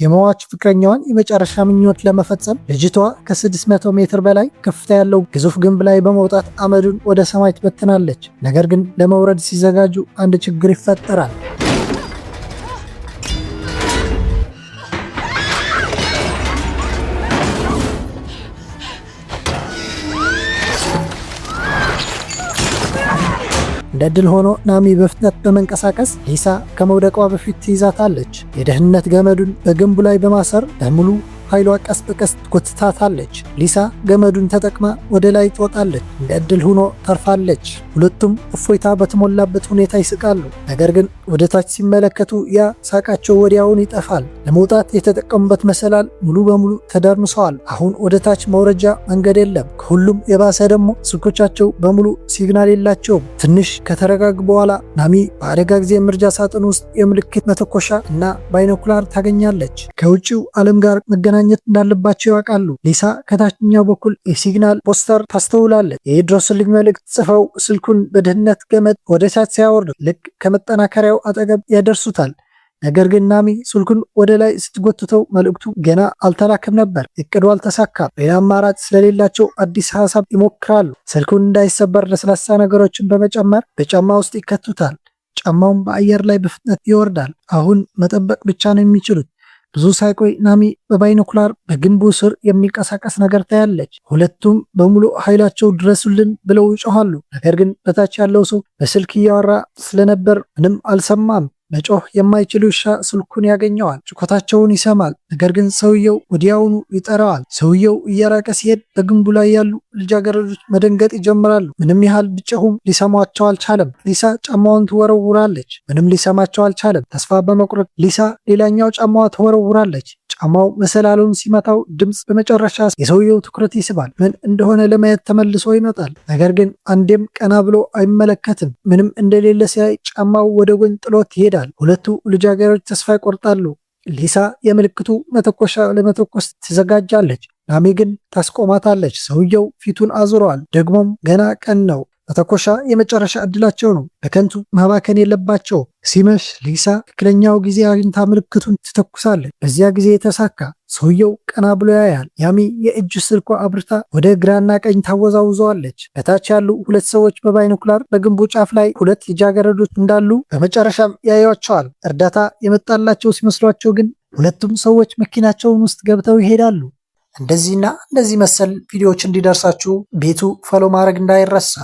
የሟች ፍቅረኛዋን የመጨረሻ ምኞት ለመፈጸም ልጅቷ ከ600 ሜትር በላይ ከፍታ ያለው ግዙፍ ግንብ ላይ በመውጣት አመዱን ወደ ሰማይ ትበትናለች። ነገር ግን ለመውረድ ሲዘጋጁ አንድ ችግር ይፈጠራል። እንደ ዕድል ሆኖ ናሚ በፍጥነት በመንቀሳቀስ ሊሳ ከመውደቋ በፊት ትይዛታለች። የደህንነት ገመዱን በግንቡ ላይ በማሰር በሙሉ ኃይሏ ቀስ በቀስ ትጎትታታለች። ሊሳ ገመዱን ተጠቅማ ወደ ላይ ትወጣለች። እንደ ዕድል ሆኖ ተርፋለች። ሁለቱም እፎይታ በተሞላበት ሁኔታ ይስቃሉ። ነገር ግን ወደ ታች ሲመለከቱ ያ ሳቃቸው ወዲያውን ይጠፋል። ለመውጣት የተጠቀሙበት መሰላል ሙሉ በሙሉ ተደርምሰዋል። አሁን ወደ ታች መውረጃ መንገድ የለም። ከሁሉም የባሰ ደግሞ ስልኮቻቸው በሙሉ ሲግናል የላቸውም። ትንሽ ከተረጋጉ በኋላ ናሚ በአደጋ ጊዜ መርጃ ሳጥን ውስጥ የምልክት መተኮሻ እና ባይኖኩላር ታገኛለች። ከውጭው ዓለም ጋር መገናኘት እንዳለባቸው ያውቃሉ። ሊሳ ከታችኛው በኩል የሲግናል ፖስተር ታስተውላለች። የድረሱልኝ መልእክት ጽፈው ስልኩን በደህንነት ገመድ ወደ ታች ሲያወርዱ ልክ ከመጠናከሪያው አጠገብ ያደርሱታል። ነገር ግን ናሚ ስልኩን ወደ ላይ ስትጎትተው መልእክቱ ገና አልተላከም ነበር። እቅዱ አልተሳካም። ሌላ አማራጭ ስለሌላቸው አዲስ ሀሳብ ይሞክራሉ። ስልኩን እንዳይሰበር ለስላሳ ነገሮችን በመጨመር በጫማ ውስጥ ይከቱታል። ጫማውን በአየር ላይ በፍጥነት ይወርዳል። አሁን መጠበቅ ብቻ ነው የሚችሉት። ብዙ ሳይቆይ ናሚ በባይኖኩላር በግንቡ ስር የሚንቀሳቀስ ነገር ታያለች። ሁለቱም በሙሉ ኃይላቸው ድረሱልን ብለው ይጮኻሉ። ነገር ግን በታች ያለው ሰው በስልክ እያወራ ስለነበር ምንም አልሰማም። መጮህ የማይችል ውሻ ስልኩን ያገኘዋል። ጩኸታቸውን ይሰማል። ነገር ግን ሰውየው ወዲያውኑ ይጠራዋል። ሰውየው እየራቀ ሲሄድ በግንቡ ላይ ያሉ ልጃገረዶች መደንገጥ ይጀምራሉ። ምንም ያህል ቢጮሁም ሊሰማቸው አልቻለም። ሊሳ ጫማዋን ትወረውራለች። ምንም ሊሰማቸው አልቻለም። ተስፋ በመቁረጥ ሊሳ ሌላኛው ጫማዋ ትወረውራለች። ጫማው መሰላሉን ሲመታው ድምፅ በመጨረሻ የሰውየው ትኩረት ይስባል። ምን እንደሆነ ለማየት ተመልሶ ይመጣል። ነገር ግን አንዴም ቀና ብሎ አይመለከትም። ምንም እንደሌለ ሲያይ ጫማው ወደ ጎን ጥሎት ይሄዳል። ሁለቱ ልጃገረዶች ተስፋ ይቆርጣሉ። ሊሳ የምልክቱ መተኮሻ ለመተኮስ ትዘጋጃለች። ናሚ ግን ታስቆማታለች። ሰውየው ፊቱን አዙረዋል። ደግሞም ገና ቀን ነው። መተኮሻ የመጨረሻ ዕድላቸው ነው። በከንቱ ማባከን የለባቸው። ሲመሽ ሊሳ ትክክለኛው ጊዜ አግኝታ ምልክቱን ትተኩሳለች። በዚያ ጊዜ የተሳካ። ሰውየው ቀና ብሎ ያያል። ያሚ የእጅ ስልኳ አብርታ ወደ ግራና ቀኝ ታወዛውዘዋለች። በታች ያሉ ሁለት ሰዎች በባይኖኩላር በግንቡ ጫፍ ላይ ሁለት ልጃገረዶች እንዳሉ በመጨረሻም ያዩዋቸዋል። እርዳታ የመጣላቸው ሲመስሏቸው ግን ሁለቱም ሰዎች መኪናቸውን ውስጥ ገብተው ይሄዳሉ። እንደዚህ መሰል ቪዲዮዎች እንዲደርሳችሁ ቤቱ ፎሎ ማድረግ እንዳይረሳ።